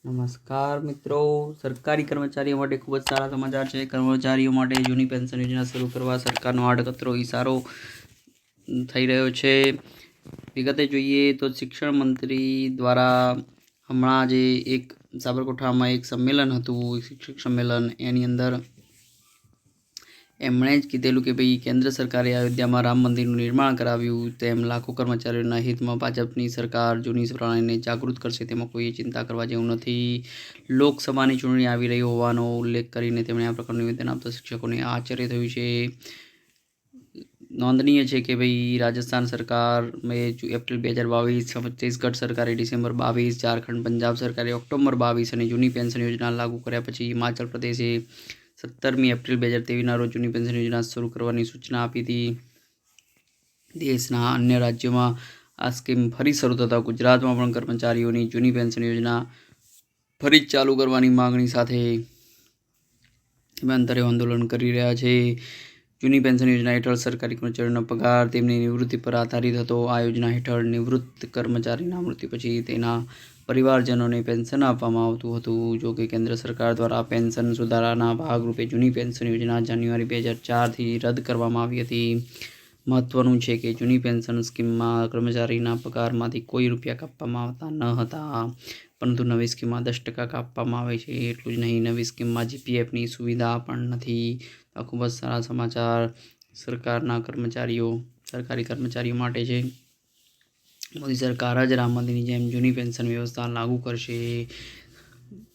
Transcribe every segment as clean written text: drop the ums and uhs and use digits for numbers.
નમસ્કાર મિત્રો, સરકારી કર્મચારીઓ માટે ખૂબ જ સારા સમાચાર છે. કર્મચારીઓ માટે જૂની પેન્શન યોજના શરૂ કરવા સરકારનો આડકતરો ઇશારો થઈ રહ્યો છે. વિગતે જોઈએ તો શિક્ષણ મંત્રી દ્વારા હમણાં જે એક સાબરકાંઠામાં એક સંમેલન હતું, શિક્ષક સંમેલન, એની અંદર એમણે જ કીધેલું કે ભાઈ કેન્દ્ર સરકારે અયોધ્યામાં રામ મંદિરનું નિર્માણ કરાવ્યું, તેમ લાખો કર્મચારીઓના હિતમાં ભાજપની સરકાર જૂની પ્રણાલીને જાગૃત કરશે, તેમાં કોઈ ચિંતા કરવા જેવું નથી. લોકસભાની ચૂંટણી આવી રહી હોવાનો ઉલ્લેખ કરીને તેમણે આ પ્રકારનું નિવેદન આપતા શિક્ષકોને આશ્ચર્ય થયું છે. નોંધનીય છે કે ભાઈ રાજસ્થાન સરકાર એપ્રિલ 2022, છત્તીસગઢ સરકારે ડિસેમ્બર 22, ઝારખંડ પંજાબ સરકારે ઓક્ટોબર 22 અને જૂની પેન્શન યોજના લાગુ કર્યા પછી હિમાચલ પ્રદેશે 17મી એપ્રિલ 2023ના રોજ જૂની પેન્શન યોજના શરૂ કરવાની સૂચના આપી હતી. દેશના અન્ય રાજ્યોમાં આ સ્કીમ ફરી શરૂ થતાં ગુજરાતમાં પણ કર્મચારીઓની જૂની પેન્શન યોજના ફરી ચાલુ કરવાની માંગણી સાથે અંતરે આંદોલન કરી રહ્યા છે. જૂની પેન્શન યોજના હેઠળ સરકારી કર્મચારીઓનો પગાર તેમની નિવૃત્તિ પર આધારિત હતો. આ યોજના હેઠળ નિવૃત્ત કર્મચારીના મૃત્યુ પછી તેના પરિવારજનોને પેન્શન આપવામાં આવતું હતું. જો કે કેન્દ્ર સરકાર દ્વારા પેન્શન સુધારાના ભાગરૂપે જૂની પેન્શન યોજના જાન્યુઆરી 2004થી રદ કરવામાં આવી હતી. મહત્વનું છે કે જૂની પેન્શન સ્કીમમાં કર્મચારીના પગારમાંથી કોઈ રૂપિયા કાપવામાં આવતા ન હતા, પરંતુ નવી સ્કીમમાં 10% કાપવામાં આવે છે. એટલું જ નહીં, નવી સ્કીમમાં GPFની સુવિધા પણ નથી. આ ખૂબ જ સારા સમાચાર સરકારી કર્મચારીઓ માટે છે. મોદી સરકાર જ રામ મંદિરની જેમ જૂની પેન્શન વ્યવસ્થા લાગુ કરશે.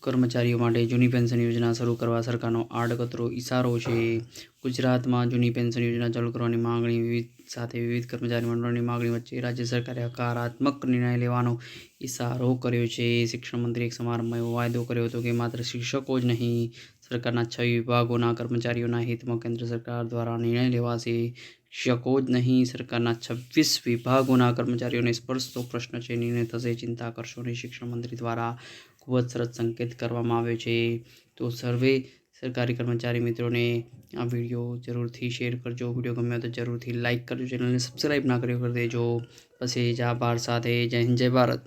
કર્મચારીઓ માટે જૂની પેન્શન યોજના શરૂ કરવા સરકારનો આડકતરો ઇશારો છે. ગુજરાતમાં જૂની પેન્શન યોજના ચાલુ કરવાની માંગણી સાથે વિવિધ કર્મચારી મંડળોની માંગણી વચ્ચે રાજ્ય સરકારે હકારાત્મક નિર્ણય લેવાનો ઇશારો કર્યો છે. શિક્ષણ મંત્રીએ એક સમારંભમાં એવો વાયદો કર્યો હતો કે માત્ર શિક્ષકો જ નહીં, સરકારના 6 વિભાગોના કર્મચારીઓના હિતમાં કેન્દ્ર સરકાર દ્વારા નિર્ણય લેવાશે. શિક્ષકો જ નહીં, સરકારના 26 વિભાગોના કર્મચારીઓને સ્પર્શતો પ્રશ્ન છે, નિર્ણય થશે, ચિંતા કરશો નહીં. શિક્ષણ મંત્રી દ્વારા ખૂબ જ સરસ સંકેત કરવામાં આવ્યો છે. તો સર્વે સરકારી કર્મચારી મિત્રોને આ વિડીયો જરૂરથી શેર કરજો. વિડીયો ગમ્યો તો જરૂરથી લાઇક કરજો. ચેનલને સબસ્ક્રાઈબ ના કર્યો કરી દેજો. બસ એ જ આભાર સાથે. જય હિન્દ, જય ભારત.